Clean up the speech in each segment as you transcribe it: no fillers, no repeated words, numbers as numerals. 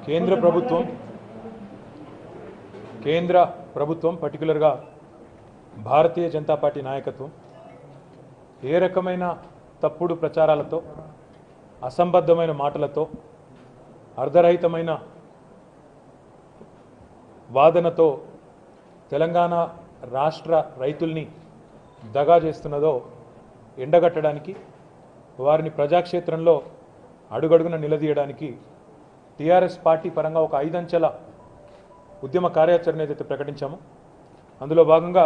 కేంద్ర ప్రభుత్వం పర్టికులర్గా భారతీయ జనతా పార్టీ నాయకత్వం ఏ రకమైన తప్పుడు ప్రచారాలతో అసంబద్ధమైన మాటలతో అర్ధరహితమైన వాదనతో తెలంగాణ రాష్ట్ర రైతుల్ని దగా చేస్తున్నదో ఎండగట్టడానికి వారిని ప్రజాక్షేత్రంలో అడుగడుగున నిలదీయడానికి టీఆర్ఎస్ పార్టీ పరంగా ఒక 5 అంచెల ఉద్యమ కార్యాచరణ ఏదైతే ప్రకటించామో అందులో భాగంగా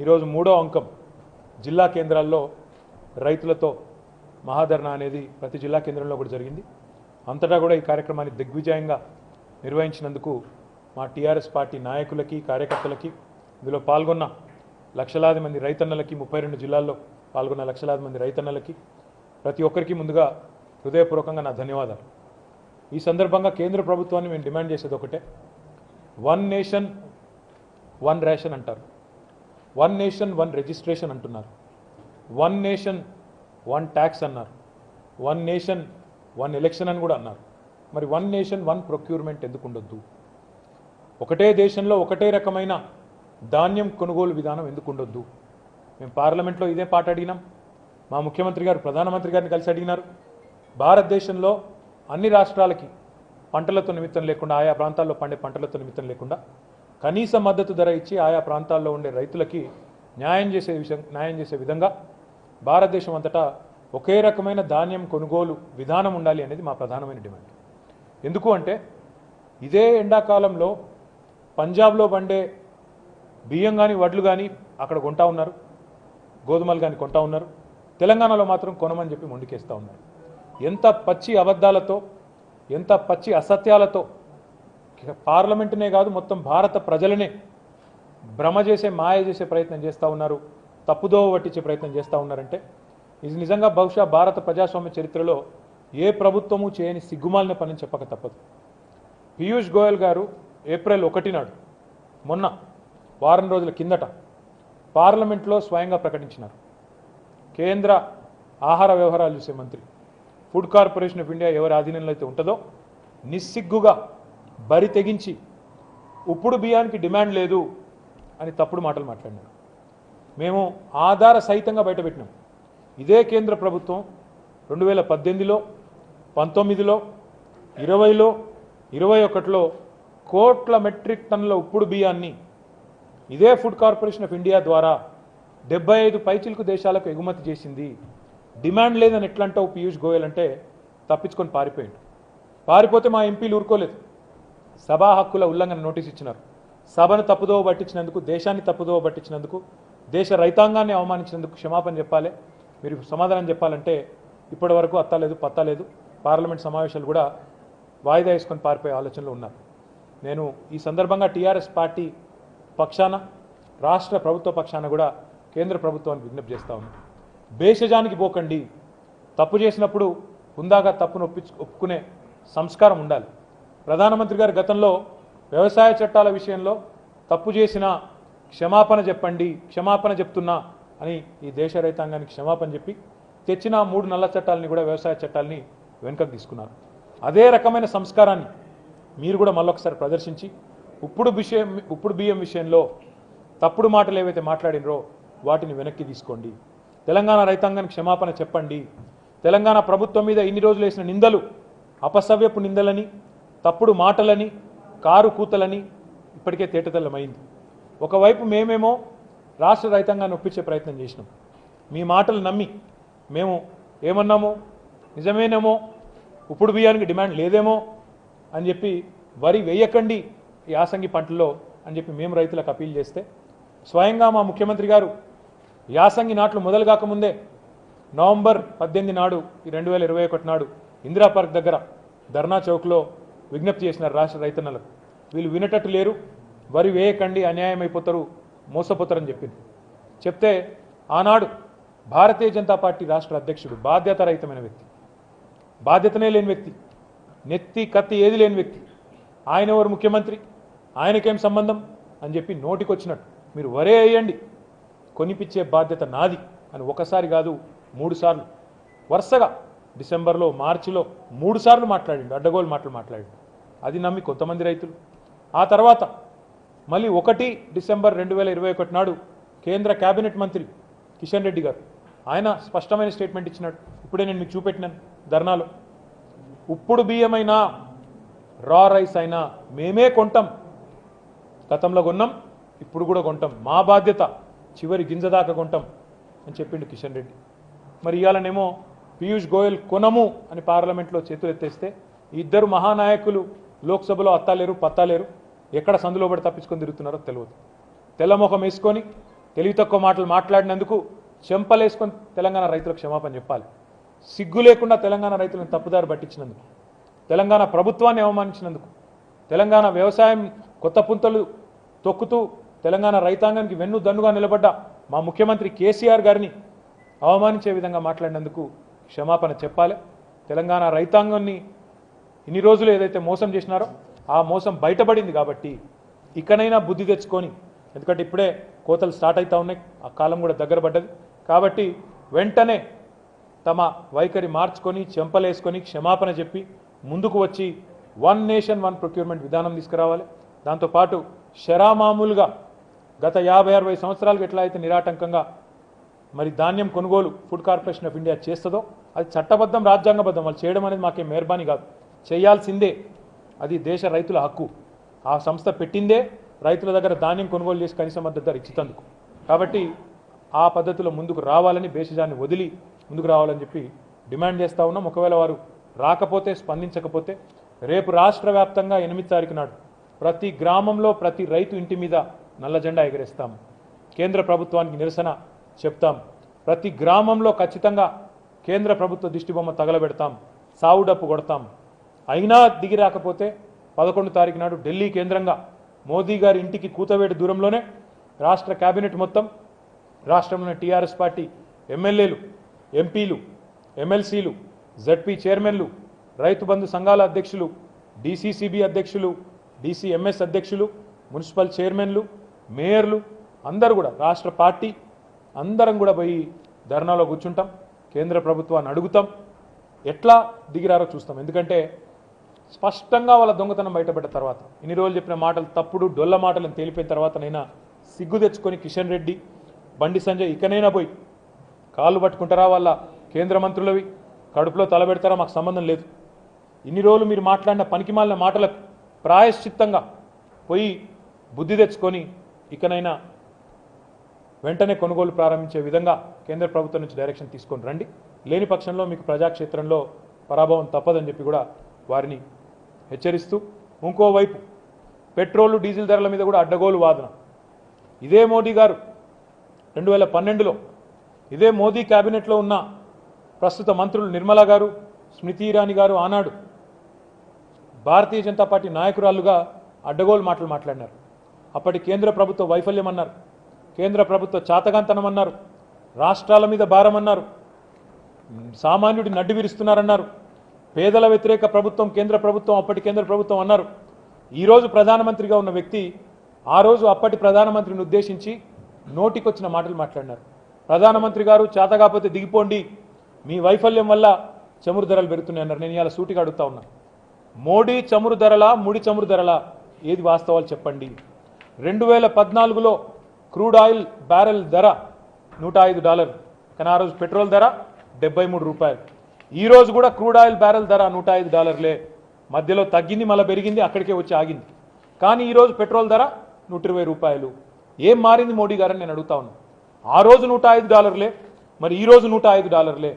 ఈరోజు 3వ అంకం జిల్లా కేంద్రాల్లో రైతులతో మహాధర్నా అనేది ప్రతి జిల్లా కేంద్రంలో కూడా జరిగింది. అంతటా కూడా ఈ కార్యక్రమాన్ని దిగ్విజయంగా నిర్వహించినందుకు మా టీఆర్ఎస్ పార్టీ నాయకులకి కార్యకర్తలకి ఇందులో పాల్గొన్న లక్షలాది మంది రైతన్నలకి 32 జిల్లాల్లో పాల్గొన్న లక్షలాది మంది రైతన్నలకి ప్రతి ఒక్కరికి ముందుగా హృదయపూర్వకంగా నా ధన్యవాదాలు. ఈ సందర్భంగా కేంద్ర ప్రభుత్వాన్ని మేము డిమాండ్ చేసేది ఒకటే, 1 నేషన్ 1 రేషన్ అంటారు, 1 నేషన్ 1 రిజిస్ట్రేషన్ అంటున్నారు, 1 నేషన్ 1 ట్యాక్స్ అన్నారు, 1 నేషన్ 1 ఎలక్షన్ అని కూడా అన్నారు. మరి 1 నేషన్ 1 ప్రొక్యూర్మెంట్ ఎందుకు ఉండొద్దు? ఒకటే దేశంలో ఒకటే రకమైన ధాన్యం కొనుగోలు విధానం ఎందుకు ఉండొద్దు? మేము పార్లమెంట్లో ఇదే పాట అడిగినాం, మా ముఖ్యమంత్రి గారు ప్రధానమంత్రి గారిని కలిసి అడిగినారు. భారతదేశంలో అన్ని రాష్ట్రాలకి పంటలతో నిమిత్తం లేకుండా, ఆయా ప్రాంతాల్లో పండే పంటలతో నిమిత్తం లేకుండా కనీస మద్దతు ధర ఇచ్చి ఆయా ప్రాంతాల్లో ఉండే రైతులకి న్యాయం చేసే విధంగా భారతదేశం అంతటా ఒకే రకమైన ధాన్యం కొనుగోలు విధానం ఉండాలి అనేది మా ప్రధానమైన డిమాండ్. ఎందుకు అంటే ఇదే ఎండాకాలంలో పంజాబ్లో పండే బియ్యం కానీ వడ్లు కానీ అక్కడ కొంటా ఉన్నారు, గోధుమలు కానీ కొంటా ఉన్నారు, తెలంగాణలో మాత్రం కొనమని చెప్పి మొండికేస్తూ ఉన్నారు. ఎంత పచ్చి అబద్ధాలతో, ఎంత పచ్చి అసత్యాలతో పార్లమెంటునే కాదు మొత్తం భారత ప్రజలనే భ్రమ చేసే మాయ చేసే ప్రయత్నం చేస్తూ ఉన్నారు, తప్పుదోవ పట్టించే ప్రయత్నం చేస్తూ ఉన్నారంటే ఇది నిజంగా బహుశా భారత ప్రజాస్వామ్య చరిత్రలో ఏ ప్రభుత్వము చేయని సిగ్గుమాలిన పని చెప్పక తప్పదు. పీయూష్ గోయల్ గారు ఏప్రిల్ 1 నాడు మొన్న వారం రోజుల కిందట పార్లమెంట్లో స్వయంగా ప్రకటించినారు, కేంద్ర ఆహార వ్యవహారాలు చూసే మంత్రి, ఫుడ్ కార్పొరేషన్ ఆఫ్ ఇండియా ఎవరి ఆధీనంలో అయితే ఉంటుందో నిస్సిగ్గుగా బరి తెగించి ఉప్పుడు బియ్యానికి డిమాండ్ లేదు అని తప్పుడు మాటలు మాట్లాడినారు. మేము ఆధార సహితంగా బయటపెట్టినాం. ఇదే కేంద్ర ప్రభుత్వం 2018లో 19లో 20లో 21లో కోట్ల మెట్రిక్ టన్నుల ఉప్పుడు బియ్యాన్ని ఇదే ఫుడ్ కార్పొరేషన్ ఆఫ్ ఇండియా ద్వారా 75 పైచిలకు దేశాలకు ఎగుమతి చేసింది. డిమాండ్ లేదని ఎట్లా అంటావు పీయూష్ గోయల్ అంటే తప్పించుకొని పారిపోయాడు. పారిపోతే మా ఎంపీలు ఊరుకోలేదు, సభా హక్కుల ఉల్లంఘన నోటీస్ ఇచ్చినారు. సభను తప్పుదోవ పట్టించినందుకు, దేశాన్ని తప్పుదోవ పట్టించినందుకు, దేశ రైతాంగాన్ని అవమానించినందుకు క్షమాపణ చెప్పాలి, మీరు సమాధానం చెప్పాలంటే ఇప్పటి వరకు అత్తాలేదు పత్తాలేదు. పార్లమెంట్ సమావేశాలు కూడా వాయిదా వేసుకొని పారిపోయే ఆలోచనలో ఉన్నారు. నేను ఈ సందర్భంగా టీఆర్ఎస్ పార్టీ పక్షాన, రాష్ట్ర ప్రభుత్వ పక్షాన కూడా కేంద్ర ప్రభుత్వానికి విజ్ఞప్తి చేస్తా ఉన్నాను, భేషజానికి పోకండి. తప్పు చేసినప్పుడు హుందాగా తప్పును ఒప్పుకునే సంస్కారం ఉండాలి. ప్రధానమంత్రి గారు గతంలో వ్యవసాయ చట్టాల విషయంలో తప్పు చేసిన క్షమాపణ చెప్పండి, క్షమాపణ చెప్తున్నా అని ఈ దేశ రైతాంగానికి క్షమాపణ చెప్పి తెచ్చిన 3 నల్ల చట్టాలని కూడా, వ్యవసాయ చట్టాలని వెనుకకు తీసుకున్నారు. అదే రకమైన సంస్కారాన్ని మీరు కూడా మళ్ళొకసారి ప్రదర్శించి ఉప్పుడు బియ్యం విషయంలో తప్పుడు మాటలు ఏవైతే మాట్లాడినరో వాటిని వెనక్కి తీసుకోండి. తెలంగాణ రైతాంగానికి క్షమాపణ చెప్పండి. తెలంగాణ ప్రభుత్వం మీద ఇన్ని రోజులు వేసిన నిందలు అపసవ్యపు నిందలని, తప్పుడు మాటలని, కారు కూతలని ఇప్పటికే తేటతెల్లమైంది. ఒకవైపు మేమేమో రాష్ట్ర రైతాంగాన్ని ఒప్పించే ప్రయత్నం చేసినాం. మీ మాటలు నమ్మి మేము ఏమన్నామో నిజమేనేమో, ఉప్పుడు బియ్యానికి డిమాండ్ లేదేమో అని చెప్పి వరి వేయకండి ఈ యాసంగి పంటల్లో అని చెప్పి మేము రైతులకు అప్పీల్ చేస్తే, స్వయంగా మా ముఖ్యమంత్రి గారు యాసంగి నాట్లు మొదలు కాకముందే నవంబర్ 18 నాడు 2021 నాడు ఇందిరా పార్క్ దగ్గర ధర్నా చౌక్లో విజ్ఞప్తి చేసినారు రాష్ట్ర రైతన్నలకు, వీళ్ళు వినేటట్టు లేరు, వరి వేయకండి అన్యాయం అయిపోతారు, మోసపోతారని చెప్పింది. చెప్తే ఆనాడు భారతీయ జనతా పార్టీ రాష్ట్ర అధ్యక్షుడు, బాధ్యతారహితమైన వ్యక్తి, బాధ్యతనే లేని వ్యక్తి, నెత్తి కత్తి ఏది లేని వ్యక్తి, ఆయన ఎవరు ముఖ్యమంత్రి, ఆయనకేం సంబంధం అని చెప్పి నోటికొచ్చినట్టు మీరు వరే వేయండి, కొనిపించే బాధ్యత నాది అని ఒకసారి కాదు 3 సార్లు వరుసగా డిసెంబర్లో మార్చిలో 3 సార్లు మాట్లాడిండు, అడ్డగోలు మాటలు మాట్లాడిండు. అది నమ్మి కొంతమంది రైతులు. ఆ తర్వాత మళ్ళీ 1 డిసెంబర్ 2021 నాడు కేంద్ర కేబినెట్ మంత్రి కిషన్ రెడ్డి గారు ఆయన స్పష్టమైన స్టేట్మెంట్ ఇచ్చినాడు. ఇప్పుడే నేను మీకు చూపెట్టినాను ధర్నాలో. ఉప్పుడు బియ్యమైనా రా రైస్ అయినా మేమే కొంటాం, గతంలో కొన్నాం, ఇప్పుడు కూడా కొంటాం, మా బాధ్యత, చివరి గింజ దాకా కొంటాం అని చెప్పిండు కిషన్ రెడ్డి. మరి ఇవాళనేమో పీయూష్ గోయల్ కొనము అని పార్లమెంట్లో చేతులు ఎత్తేస్తే ఇద్దరు మహానాయకులు లోక్సభలో అత్తాలేరు పత్తాలేరు, ఎక్కడ సందులో పడి తప్పించుకొని తిరుగుతున్నారో తెలియదు. తెల్లముఖం వేసుకొని తెలివి తక్కువ మాటలు మాట్లాడినందుకు చెంపలేసుకొని తెలంగాణ రైతులకు క్షమాపణ చెప్పాలి. సిగ్గు లేకుండా తెలంగాణ రైతులను తప్పుదారి పట్టించినందుకు, తెలంగాణ ప్రభుత్వాన్ని అవమానించినందుకు, తెలంగాణ వ్యవసాయం కొత్త పుంతలు తొక్కుతూ తెలంగాణ రైతాంగానికి వెన్ను దన్నుగా నిలబడ్డ మా ముఖ్యమంత్రి కేసీఆర్ గారిని అవమానించే విధంగా మాట్లాడినందుకు క్షమాపణ చెప్పాలి. తెలంగాణ రైతాంగాన్ని ఇన్ని రోజులు ఏదైతే మోసం చేసినారో ఆ మోసం బయటపడింది కాబట్టి ఇకనైనా బుద్ధి తెచ్చుకొని, ఎందుకంటే ఇప్పుడే కోతలు స్టార్ట్ అవుతూ ఉన్నాయి, ఆ కాలం కూడా దగ్గర పడ్డది కాబట్టి వెంటనే తమ వైఖరి మార్చుకొని చెంపలేసుకొని క్షమాపణ చెప్పి ముందుకు వచ్చి వన్ నేషన్ వన్ ప్రొక్యూర్మెంట్ విధానం తీసుకురావాలి. దాంతోపాటు శరామామూలుగా గత 50-60 సంవత్సరాలకు ఎట్లా అయితే నిరాటంకంగా మరి ధాన్యం కొనుగోలు ఫుడ్ కార్పొరేషన్ ఆఫ్ ఇండియా చేస్తుందో అది చట్టబద్ధం, రాజ్యాంగబద్ధం. వాళ్ళు చేయడం అనేది మాకేం మెహర్బానీ కాదు, చేయాల్సిందే, అది దేశ రైతుల హక్కు. ఆ సంస్థ పెట్టిందే రైతుల దగ్గర ధాన్యం కొనుగోలు చేసి కనీస మద్దతు ధర ఇచ్చేందుకు. కాబట్టి ఆ పద్ధతిలో ముందుకు రావాలని, భేషజాన్ని వదిలి ముందుకు రావాలని చెప్పి డిమాండ్ చేస్తూ ఉన్నాం. ఒకవేళ వారు రాకపోతే, స్పందించకపోతే రేపు రాష్ట్ర వ్యాప్తంగా 8 తారీఖు నాడు ప్రతి గ్రామంలో ప్రతి రైతు ఇంటి మీద నల్ల జెండా ఎగరేస్తాము. కేంద్ర ప్రభుత్వానికి నిరసన చెప్తాం. ప్రతి గ్రామంలో ఖచ్చితంగా కేంద్ర ప్రభుత్వ దిష్టిబొమ్మ తగలబెడతాం, సావుడప్పు కొడతాం. అయినా దిగి రాకపోతే 11 తారీఖు నాడు ఢిల్లీ కేంద్రంగా మోదీ గారి ఇంటికి కూతవేడు దూరంలోనే రాష్ట్ర కేబినెట్ మొత్తం, రాష్ట్రంలోని టీఆర్ఎస్ పార్టీ ఎమ్మెల్యేలు, ఎంపీలు, ఎమ్మెల్సీలు, జడ్పీ చైర్మన్లు, రైతు బంధు సంఘాల అధ్యక్షులు, డీసీసీబీ అధ్యక్షులు, డీసీఎంఎస్ అధ్యక్షులు, మున్సిపల్ చైర్మన్లు, మేయర్లు అందరూ కూడా, రాష్ట్ర పార్టీ అందరం కూడా పోయి ధర్నాలో కూర్చుంటాం. కేంద్ర ప్రభుత్వాన్ని అడుగుతాం, ఎట్లా దిగిరారో చూస్తాం. ఎందుకంటే స్పష్టంగా వాళ్ళ దొంగతనం బయటపడ్డ తర్వాత, ఇన్ని రోజులు చెప్పిన మాటలు తప్పుడు డొల్ల మాటలను తేలిపోయిన తర్వాతనైనా సిగ్గు తెచ్చుకొని కిషన్ రెడ్డి, బండి సంజయ్ ఇకనైనా పోయి కాళ్ళు పట్టుకుంటారా వాళ్ళ కేంద్ర మంత్రులవి, కడుపులో తలబెడతారా, మాకు సంబంధం లేదు. ఇన్ని రోజులు మీరు మాట్లాడిన పనికిమాలిన మాటలకు ప్రాయశ్చిత్తంగా పోయి బుద్ధి తెచ్చుకొని ఇకనైనా వెంటనే కొనుగోలు ప్రారంభించే విధంగా కేంద్ర ప్రభుత్వం నుంచి డైరెక్షన్ తీసుకొని రండి. లేని పక్షంలో మీకు ప్రజాక్షేత్రంలో పరాభవం తప్పదని చెప్పి కూడా వారిని హెచ్చరిస్తూ, ఇంకోవైపు పెట్రోలు డీజిల్ ధరల మీద కూడా అడ్డగోలు వాదన. ఇదే మోదీ గారు 2012లో ఇదే మోదీ క్యాబినెట్లో ఉన్న ప్రస్తుత మంత్రులు నిర్మలా గారు, స్మృతి ఇరానీ గారు ఆనాడు భారతీయ జనతా పార్టీ నాయకురాలుగా అడ్డగోలు మాటలు మాట్లాడినారు. అప్పటి కేంద్ర ప్రభుత్వ వైఫల్యం అన్నారు, కేంద్ర ప్రభుత్వ చాతగాంతనం అన్నారు, రాష్ట్రాల మీద భారం అన్నారు, సామాన్యుడి నడ్డి విరుస్తున్నారన్నారు, పేదల వ్యతిరేక ప్రభుత్వం కేంద్ర ప్రభుత్వం, అప్పటి కేంద్ర ప్రభుత్వం అన్నారు. ఈరోజు ప్రధానమంత్రిగా ఉన్న వ్యక్తి ఆ రోజు అప్పటి ప్రధానమంత్రిని ఉద్దేశించి నోటికొచ్చిన మాటలు మాట్లాడినారు. ప్రధానమంత్రి గారు చేతగాకపోతే దిగిపోండి, మీ వైఫల్యం వల్ల చమురు ధరలు పెరుగుతున్నాయి అన్నారు. నేను ఇవాళ సూటిగా అడుగుతా ఉన్నా, మోడీ చమురు ధరలా, ముడి చమురు ధరలా, ఏది వాస్తవాలు చెప్పండి. 2014లో క్రూడ్ ఆయిల్ బ్యారెల్ ధర $105, కానీ ఆ రోజు పెట్రోల్ ధర $73. ఈ రోజు కూడా క్రూడ్ ఆయిల్ బ్యారెల్ ధర $105. మధ్యలో తగ్గింది, మళ్ళీ పెరిగింది, అక్కడికే వచ్చి ఆగింది. కానీ ఈరోజు పెట్రోల్ ధర $120. ఏం మారింది మోడీ గారని నేను అడుగుతా ఉన్నా. ఆ రోజు $105, మరి ఈరోజు $105.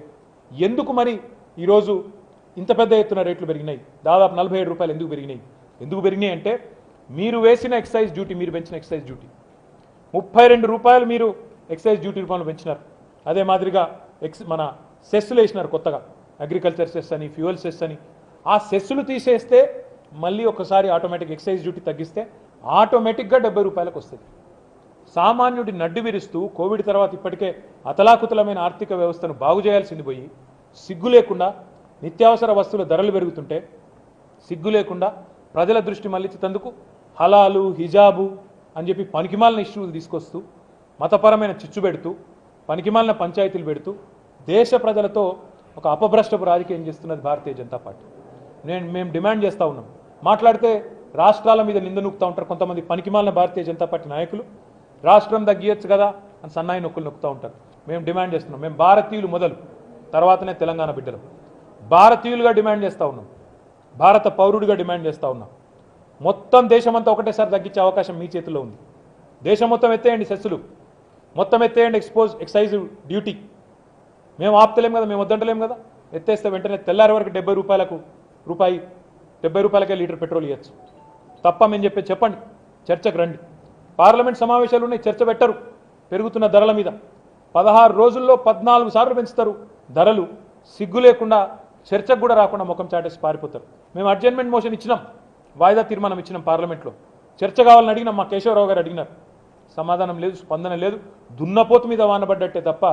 ఎందుకు మరి ఈరోజు ఇంత పెద్ద ఎత్తున రేట్లు పెరిగినాయి? దాదాపు $47 ఎందుకు పెరిగినాయి? ఎందుకు పెరిగినాయి అంటే మీరు వేసిన ఎక్సైజ్ డ్యూటీ, మీరు పెంచిన ఎక్సైజ్ డ్యూటీ $32 మీరు ఎక్సైజ్ డ్యూటీ రూపంలో పెంచినారు. అదే మాదిరిగా మన సెస్సులు వేసినారు కొత్తగా, అగ్రికల్చర్ సెస్ అని, ఫ్యూయల్ సెస్ అని. ఆ సెస్సులు తీసేస్తే మళ్ళీ ఒకసారి ఆటోమేటిక్ ఎక్సైజ్ డ్యూటీ తగ్గిస్తే ఆటోమేటిక్గా $70 వస్తుంది. సామాన్యుడి నడ్డి విరుస్తూ కోవిడ్ తర్వాత ఇప్పటికే అతలాకుతలమైన ఆర్థిక వ్యవస్థను బాగు చేయాల్సింది పోయి సిగ్గు లేకుండా నిత్యావసర వస్తువుల ధరలు పెరుగుతుంటే సిగ్గు లేకుండా ప్రజల దృష్టి మళ్లించేందుకు హలాలు, హిజాబు అని చెప్పి పనికిమాలిన ఇష్యూలు తీసుకొస్తూ, మతపరమైన చిచ్చు పెడుతూ, పనికిమాలిన పంచాయతీలు పెడుతూ దేశ ప్రజలతో ఒక అపభ్రష్టపు రాజకీయం చేస్తున్నది భారతీయ జనతా పార్టీ. మేము డిమాండ్ చేస్తూ ఉన్నాం, మాట్లాడితే రాష్ట్రాల మీద నింద నొక్కుతూ ఉంటారు కొంతమంది పనికిమాలిన భారతీయ జనతా పార్టీ నాయకులు. రాష్ట్రం తగ్గియచ్చు కదా అని సన్నాయి నొక్కులు నొక్కుతూ ఉంటారు. మేము డిమాండ్ చేస్తున్నాం, మేము భారతీయులు మొదలు, తర్వాతనే తెలంగాణ బిడ్డలు. భారతీయులుగా డిమాండ్ చేస్తూ ఉన్నాం, భారత పౌరుడిగా డిమాండ్ చేస్తూ ఉన్నాం. మొత్తం దేశమంతా ఒకటేసారి తగ్గించే అవకాశం మీ చేతిలో ఉంది. దేశం మొత్తం ఎత్తేయండి సెస్సులు, మొత్తం ఎత్తేయండి ఎక్సైజ్ డ్యూటీ. మేము ఆపుతలేం కదా, మేము వద్దంటలేం కదా. ఎత్తేస్తే వెంటనే తెల్లారి వరకు 70 రూపాయలకే లీటర్ పెట్రోల్ ఇవ్వచ్చు. తప్ప మేము చెప్పండి, చర్చకు రండి. పార్లమెంట్ సమావేశాలు ఉన్నాయి, చర్చ పెట్టరు పెరుగుతున్న ధరల మీద. 16 రోజుల్లో 14 సార్లు పెంచుతారు ధరలు. సిగ్గు లేకుండా చర్చకు కూడా రాకుండా ముఖం చాటేసి పారిపోతారు. మేము అడ్జర్న్మెంట్ మోషన్ ఇచ్చినాం, వాయిదా తీర్మానం ఇచ్చినాం పార్లమెంట్లో. చర్చ కావాలని అడిగినాం, మా కేశవరావు గారు అడిగినారు. సమాధానం లేదు, స్పందన లేదు. దున్నపోతు మీద వానబడ్డట్టే తప్ప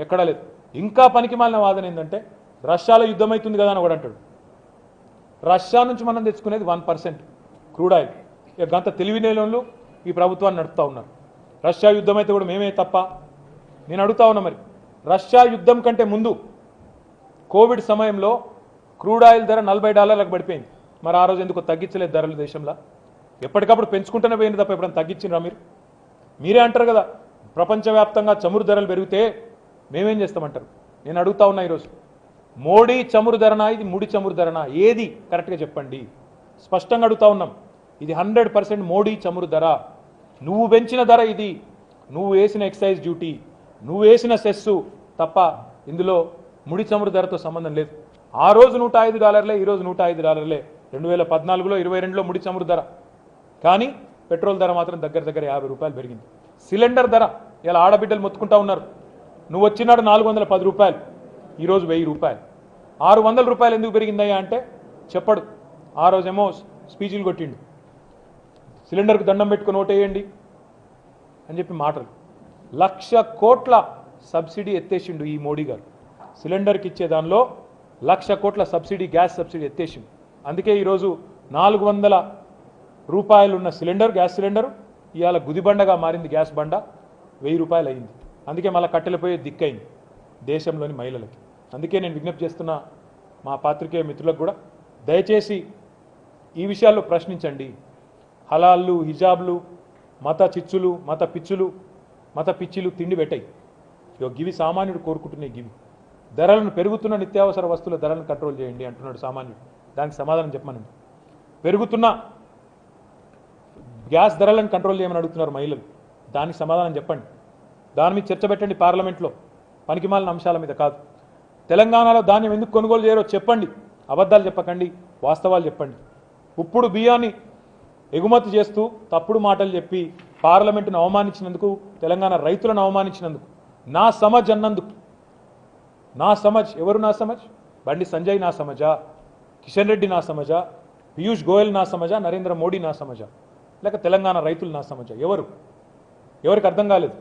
ఎక్కడా లేదు. ఇంకా పనికిమాలిన వాదన ఏంటంటే రష్యాలో యుద్ధం అవుతుంది కదా అని కూడా అంటాడు. రష్యా నుంచి మనం తెచ్చుకునేది 1% క్రూడ్ ఆయిల్. ఇక గంత తెలివినేలోళ్ళు ఈ ప్రభుత్వాన్ని నడుపుతూ ఉన్నారు. రష్యా యుద్ధం అయితే కూడా మేమే తప్ప? నేను అడుగుతా ఉన్నా, మరి రష్యా యుద్ధం కంటే ముందు కోవిడ్ సమయంలో క్రూడ్ ఆయిల్ ధర $40 పడిపోయింది. మరి ఆ రోజు ఎందుకు తగ్గించలేదు ధరలు దేశంలో? ఎప్పటికప్పుడు పెంచుకుంటూనే పోయింది తప్ప ఎప్పుడైనా తగ్గించినరా మీరు? మీరే అంటారు కదా ప్రపంచవ్యాప్తంగా చమురు ధరలు పెరిగితే మేమేం చేస్తామంటారు. నేను అడుగుతా ఉన్నా ఈరోజు, మోడీ చమురు ధరనా, ఇది ముడి చమురు ధరనా, ఏది కరెక్ట్గా చెప్పండి? స్పష్టంగా అడుగుతా ఉన్నాం. ఇది 100% మోడీ చమురు ధర. నువ్వు పెంచిన ధర ఇది, నువ్వు వేసిన ఎక్సైజ్ డ్యూటీ, నువ్వు వేసిన సెస్సు తప్ప ఇందులో ముడి చమురు ధరతో సంబంధం లేదు. ఆ రోజు $105, ఈరోజు $105. 2014లో 22లో ముడి చమురు ధర. కానీ పెట్రోల్ ధర మాత్రం దగ్గర దగ్గర ₹50 పెరిగింది. సిలిండర్ ధర ఇలా ఆడబిడ్డలు మొత్తుకుంటా ఉన్నారు. నువ్వు వచ్చినాడు ₹410, ఈరోజు ₹1000. ₹600 ఎందుకు పెరిగిందయ్యా అంటే చెప్పడు. ఆ రోజేమో స్పీచ్లు కొట్టిండు, సిలిండర్కు దండం పెట్టుకుని ఓటేయండి అని చెప్పి మాటలు. 1,00,000 కోట్ల సబ్సిడీ ఎత్తేసిండు ఈ మోడీ గారు. సిలిండర్కి ఇచ్చే దానిలో 1,00,000 కోట్ల సబ్సిడీ, గ్యాస్ సబ్సిడీ ఎత్తేసిండు. అందుకే ఈరోజు ₹400 ఉన్న సిలిండర్, గ్యాస్ సిలిండర్ ఇవాళ గుదిబండగా మారింది. గ్యాస్ బండ ₹1000 అయింది. అందుకే మళ్ళీ కట్టెలపోయే దిక్కైంది దేశంలోని మహిళలకి. అందుకే నేను విజ్ఞప్తి చేస్తున్న మా పాత్రికేయ మిత్రులకు కూడా, దయచేసి ఈ విషయాల్లో ప్రశ్నించండి. హలాళ్ళు, హిజాబ్లు, మత చిచ్చులు, మత పిచ్చిలు తిండి పెట్టాయి. గివి సామాన్యుడు కోరుకుంటున్నాయి. గివి ధరలను, పెరుగుతున్న నిత్యావసర వస్తువుల ధరలను కంట్రోల్ చేయండి అంటున్నాడు సామాన్యుడు. దానికి సమాధానం చెప్పమనండి. పెరుగుతున్న గ్యాస్ ధరలను కంట్రోల్ చేయమని అడుగుతున్నారు మహిళలు. దానికి సమాధానం చెప్పండి. దాని మీద చర్చ పెట్టండి పార్లమెంట్లో, పనికిమాలిన అంశాల మీద కాదు. తెలంగాణలో ధాన్యం ఎందుకు కొనుగోలు చేయరో చెప్పండి. అబద్ధాలు చెప్పకండి, వాస్తవాలు చెప్పండి. ఇప్పుడు బియ్యాన్ని ఎగుమతి చేస్తూ తప్పుడు మాటలు చెప్పి పార్లమెంటును అవమానించినందుకు, తెలంగాణ రైతులను అవమానించినందుకు, నా సమజ్ అన్నందుకు, నా సమజ్ ఎవరు? నా సమజ్ బండి సంజయ్ నా సమజా, కిషన్ రెడ్డి నా సమజా, పీయూష్ గోయల్ నా సమజా, నరేంద్ర మోడీ నా సమజా, లేక తెలంగాణ రైతులు నా సమజా? ఎవరికి అర్థం కాలేదు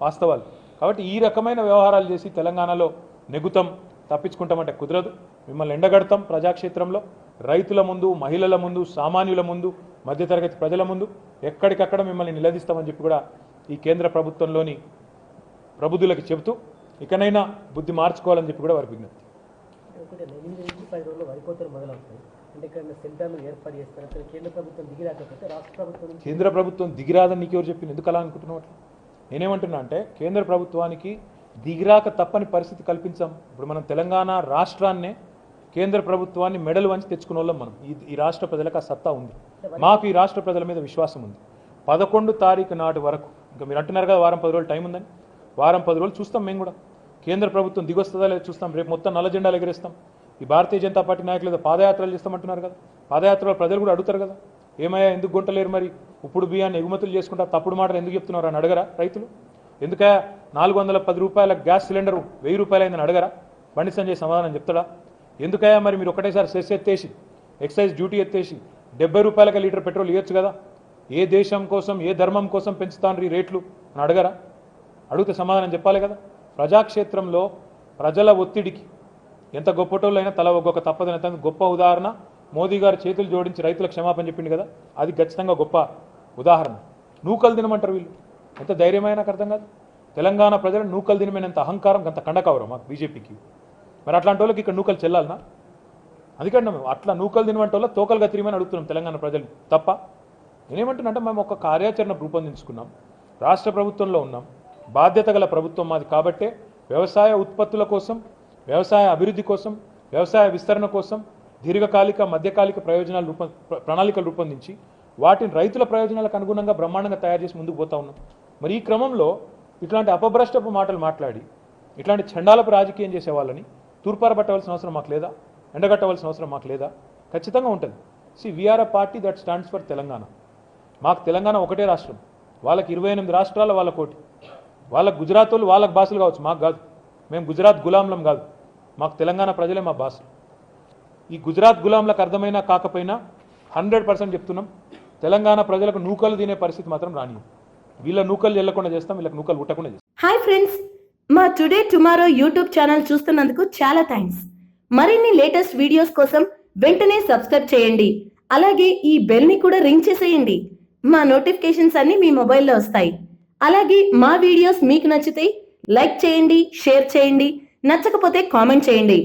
వాస్తవాలు. కాబట్టి ఈ రకమైన వ్యవహారాలు చేసి తెలంగాణలో నెగుతాం, తప్పించుకుంటామంటే కుదరదు. మిమ్మల్ని ఎండగడతాం ప్రజాక్షేత్రంలో, రైతుల ముందు, మహిళల ముందు, సామాన్యుల ముందు, మధ్యతరగతి ప్రజల ముందు ఎక్కడికక్కడ మిమ్మల్ని నిలదీస్తామని చెప్పి కూడా ఈ కేంద్ర ప్రభుత్వంలోని ప్రబుద్ధులకి చెబుతూ ఇకనైనా బుద్ధి మార్చుకోవాలని చెప్పి కూడా వారికి విజ్ఞప్తి. కేంద్ర ప్రభుత్వం దిగిరాదని నీకెవరు చెప్పింది? ఎందుకు అలా అనుకుంటున్నావు? అట్లా నేనేమంటున్నా అంటే, కేంద్ర ప్రభుత్వానికి దిగిరాక తప్పని పరిస్థితి కల్పించాం. ఇప్పుడు మనం తెలంగాణ రాష్ట్రాన్నే కేంద్ర ప్రభుత్వాన్ని మెడలు వంచి తెచ్చుకున్న వాళ్ళం మనం. ఈ రాష్ట్ర ప్రజలకు ఆ సత్తా ఉంది. మాకు ఈ రాష్ట్ర ప్రజల మీద విశ్వాసం ఉంది. 11 తారీఖు నాటి వరకు, ఇంకా మీరు అంటున్నారు కదా వారం 10 రోజులు టైం ఉందని, వారం 10 రోజులు చూస్తాం. మేము కూడా కేంద్ర ప్రభుత్వం దిగొస్తుందా లేదా చూస్తాం. రేపు మొత్తం నల్ల జెండాలు ఎగరేస్తాం. ఈ భారతీయ జనతా పార్టీ నాయకులు ఏదో పాదయాత్రలు చేస్తామంటున్నారు కదా, పాదయాత్రలో ప్రజలు కూడా అడుగుతారు కదా, ఏమయ్యా ఎందుకు గుంటలేరు మరి, ఇప్పుడు బియ్యాన్ని ఎగుమతులు చేసుకుంటా తప్పుడు మాటలు ఎందుకు చెప్తున్నారు అని అడగరా రైతులు? ఎందుకయ్యా ₹410 గ్యాస్ సిలిండర్ ₹1000 అయిందని అడగరా? బండి సంజయ్ సమాధానం చెప్తాడా? ఎందుకయ్యా మరి మీరు ఒకటేసారి సెస్ ఎత్తేసి, ఎక్సైజ్ డ్యూటీ ఎత్తేసి ₹70 లీటర్ పెట్రోల్ ఇవ్వచ్చు కదా? ఏ దేశం కోసం, ఏ ధర్మం కోసం పెంచుతాను ఈ రేట్లు అని అడగరా? అడిగితే సమాధానం చెప్పాలి కదా. ప్రజాక్షేత్రంలో ప్రజల ఒత్తిడికి ఎంత గొప్పటోళ్ళైనా తల ఒక్కొక్క తప్పదని గొప్ప ఉదాహరణ మోదీ గారు చేతులు జోడించి రైతులకు క్షమాపణ చెప్పింది కదా, అది ఖచ్చితంగా గొప్ప ఉదాహరణ. నూకలు తినమంటారు వీళ్ళు, ఎంత ధైర్యమైనా నాకు అర్థం కాదు. తెలంగాణ ప్రజలు నూకలు తినమైనంత అహంకారం, అంత కండకవరం మాకు బీజేపీకి. మరి అట్లాంటి వాళ్ళకి ఇక్కడ నూకలు చెల్లాలనా? అందుకంటే మేము అట్లా నూకలు తినవంటి వల్ల తోకలు గతిరిమని అడుగుతున్నాం తెలంగాణ ప్రజలు తప్ప. నేనేమంటున్నా మేము ఒక కార్యాచరణ రూపొందించుకున్నాం, రాష్ట్ర ప్రభుత్వంలో ఉన్నాం, బాధ్యత గల ప్రభుత్వం మాది కాబట్టే వ్యవసాయ ఉత్పత్తుల కోసం, వ్యవసాయ అభివృద్ధి కోసం, వ్యవసాయ విస్తరణ కోసం దీర్ఘకాలిక మధ్యకాలిక ప్రణాళికలు రూపొందించి వాటిని రైతుల ప్రయోజనాలకు అనుగుణంగా బ్రహ్మాండంగా తయారు చేసి ముందుకు పోతా ఉన్నాం. మరి ఈ క్రమంలో ఇట్లాంటి అపభ్రష్టపు మాటలు మాట్లాడి ఇట్లాంటి చండాలపు రాజకీయం చేసే వాళ్ళని తూర్పారబట్టవలసిన అవసరం మాకు లేదా? ఎండగట్టవలసిన అవసరం మాకు లేదా? ఖచ్చితంగా ఉంటుంది. We are a party that stands for Telangana. మాకు తెలంగాణ ఒకటే రాష్ట్రం, వాళ్ళకి 28 రాష్ట్రాల వాళ్ళ కోటి, వాళ్ళకి గుజరాత్ వాళ్ళు వాళ్ళకి భాషలు కావచ్చు, మాకు కాదు. మేము గుజరాత్ గులాంలం కాదు, మాకు తెలంగాణ ప్రజలే మా భాషలు. ఈ గుజరాత్ గులాంలకు అర్థమైనా కాకపోయినా 100% చెప్తున్నాం, తెలంగాణ ప్రజలకు నూకలు తినే పరిస్థితి మాత్రం రాని. వీళ్ళ నూకలు చెల్లకుండా చేస్తాం, వీళ్ళకి నూకలు ఉట్టకుండా చేస్తాం. హాయ్ ఫ్రెండ్స్, మా టుడే టుమారో యూట్యూబ్ ఛానల్ చూస్తున్నందుకు చాలా థ్యాంక్స్. మరిన్ని లేటెస్ట్ వీడియోస్ కోసం వెంటనే సబ్స్క్రైబ్ చేయండి. అలాగే ఈ బెల్ ని కూడా రింగ్ చేసేయండి. మా నోటిఫికేషన్స్ అన్ని మీ మొబైల్లో వస్తాయి. అలాగే మా వీడియోస్ మీకు నచ్చితే లైక్ చేయండి, షేర్ చేయండి, నచ్చకపోతే కామెంట్ చేయండి.